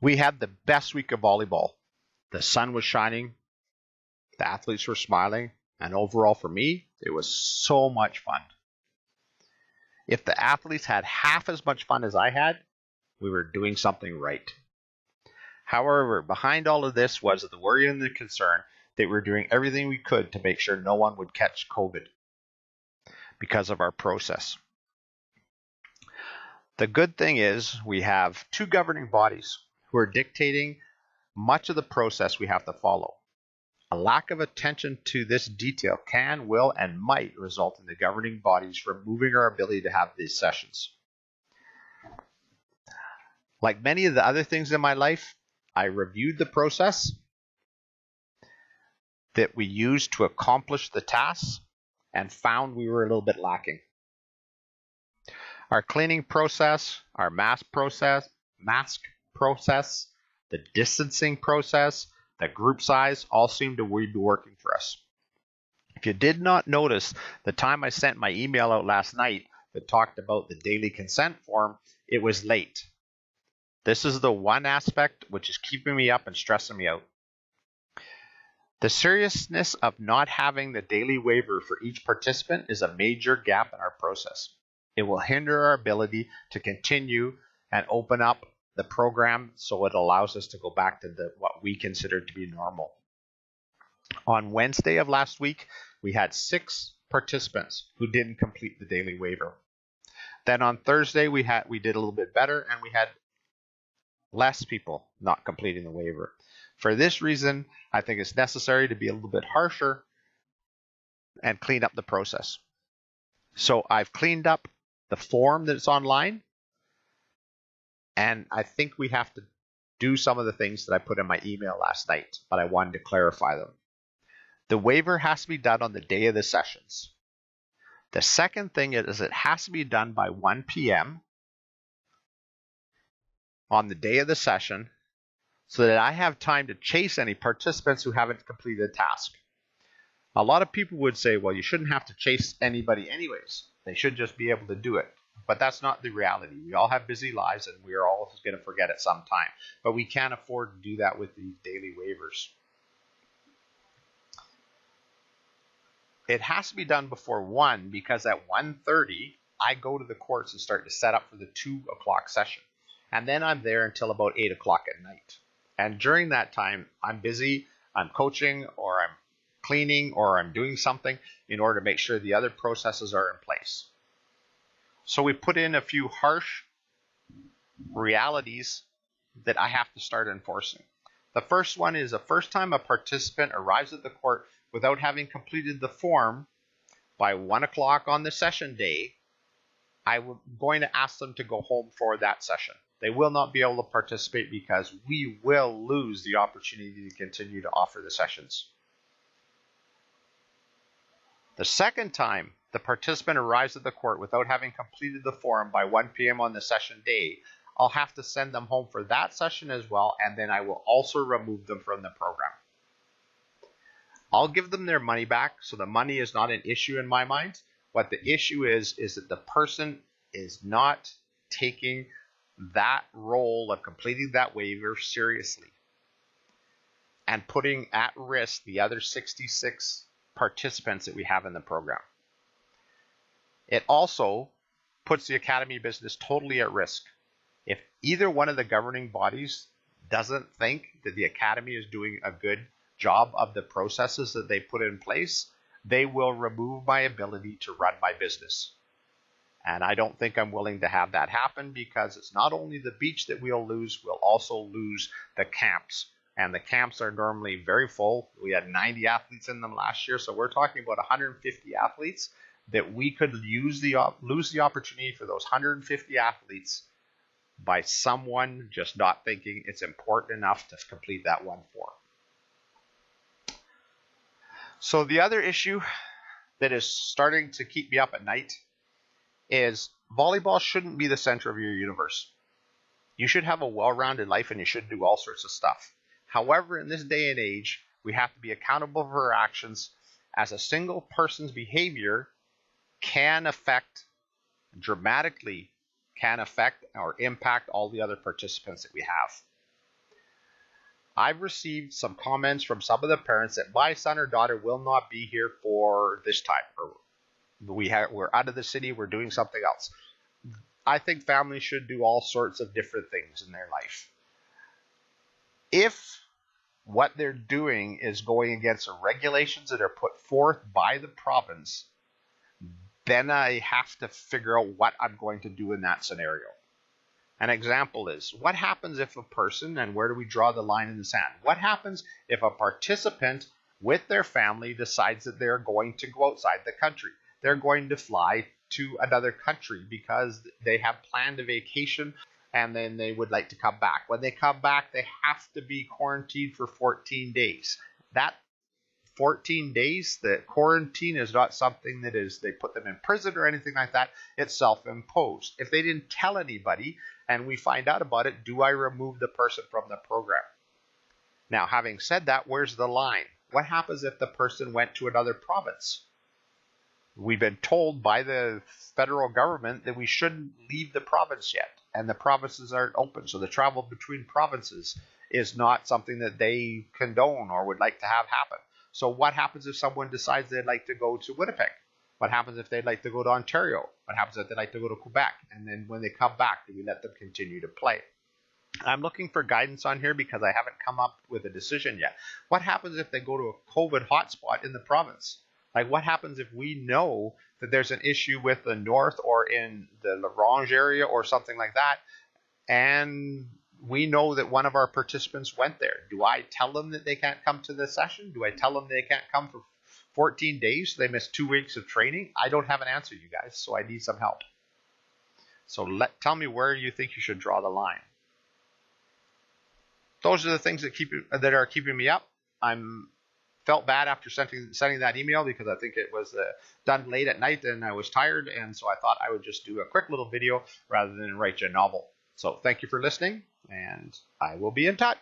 We had the best week of volleyball. The sun was shining, the athletes were smiling, and overall for me, it was so much fun. If the athletes had half as much fun as I had, we were doing something right. However, behind all of this was the worry and the concern that we were doing everything we could to make sure no one would catch COVID because of our process. The good thing is we have two governing bodies who are dictating much of the process we have to follow. A lack of attention to this detail can, will, and might result in the governing bodies removing our ability to have these sessions. Like many of the other things in my life, I reviewed the process that we used to accomplish the tasks and found we were a little bit lacking. Our cleaning process, our mask process, the distancing process, the group size all seem to be working for us. If you did not notice the time I sent my email out last night that talked about the daily consent form, it was late. This is the one aspect which is keeping me up and stressing me out. The seriousness of not having the daily waiver for each participant is a major gap in our process. It will hinder our ability to continue and open up the program so it allows us to go back to what we consider to be normal. On Wednesday of last week, we had 6 participants who didn't complete the daily waiver. Then on Thursday, we did a little bit better, and we had less people not completing the waiver. For this reason, I think it's necessary to be a little bit harsher and clean up the process. So I've cleaned up the form that's online, and I think we have to do some of the things that I put in my email last night, but I wanted to clarify them. The waiver has to be done on the day of the sessions. The second thing is it has to be done by 1 p.m. on the day of the session so that I have time to chase any participants who haven't completed the task. A lot of people would say, well, you shouldn't have to chase anybody anyways. They should just be able to do it. But that's not the reality. We all have busy lives and we are all going to forget at some time. But we can't afford to do that with these daily waivers. It has to be done before 1 because at 1:30, I go to the courts and start to set up for the 2 o'clock session. And then I'm there until about 8 o'clock at night. And during that time, I'm busy, I'm coaching, or I'm cleaning, or I'm doing something in order to make sure the other processes are in place. So we put in a few harsh realities that I have to start enforcing. The first one is the first time a participant arrives at the court without having completed the form by 1 o'clock on the session day, I'm going to ask them to go home for that session. They will not be able to participate because we will lose the opportunity to continue to offer the sessions. The second time the participant arrives at the court without having completed the form by 1 p.m. on the session day, I'll have to send them home for that session as well, and then I will also remove them from the program. I'll give them their money back, so the money is not an issue in my mind. What the issue is that the person is not taking that role of completing that waiver seriously and putting at risk the other 66 participants that we have in the program. It also puts the academy business totally at risk. If either one of the governing bodies doesn't think that the academy is doing a good job of the processes that they put in place, they will remove my ability to run my business. And I don't think I'm willing to have that happen because it's not only the beach that we'll lose, we'll also lose the camps. And the camps are normally very full. We had 90 athletes in them last year, so we're talking about 150 athletes that we could lose the opportunity for those 150 athletes by someone just not thinking it's important enough to complete that one form. So the other issue that is starting to keep me up at night is volleyball shouldn't be the center of your universe. You should have a well-rounded life and you should do all sorts of stuff. However, in this day and age, we have to be accountable for our actions, as a single person's behavior can dramatically affect or impact all the other participants that we have. I've received some comments from some of the parents that my son or daughter will not be here for this time, or we're out of the city, we're doing something else. I think families should do all sorts of different things in their life. If what they're doing is going against the regulations that are put forth by the province, then I have to figure out what I'm going to do in that scenario. An example is, what happens if a person, and where do we draw the line in the sand? What happens if a participant with their family decides that they're going to go outside the country? They're going to fly to another country because they have planned a vacation and then they would like to come back. When they come back, they have to be quarantined for 14 days. That 14 days, the quarantine is not something that is, they put them in prison or anything like that. It's self-imposed. If they didn't tell anybody and we find out about it, do I remove the person from the program? Now, having said that, where's the line? What happens if the person went to another province? We've been told by the federal government that we shouldn't leave the province yet, and the provinces aren't open. So the travel between provinces is not something that they condone or would like to have happen. So what happens if someone decides they'd like to go to Winnipeg? What happens if they'd like to go to Ontario? What happens if they'd like to go to Quebec? And then when they come back, do we let them continue to play? I'm looking for guidance on here because I haven't come up with a decision yet. What happens if they go to a COVID hotspot in the province? Like, what happens if we know that there's an issue with the north or in the La Ronge area or something like that, and we know that one of our participants went there? Do I tell them that they can't come to the session? Do I tell them they can't come for 14 days so they miss 2 weeks of training? I don't have an answer, you guys, so I need some help. So tell me where you think you should draw the line. Those are the things that are keeping me up. I'm felt bad after sending that email because I think it was done late at night and I was tired, and so I thought I would just do a quick little video rather than write you a novel. So thank you for listening, and I will be in touch.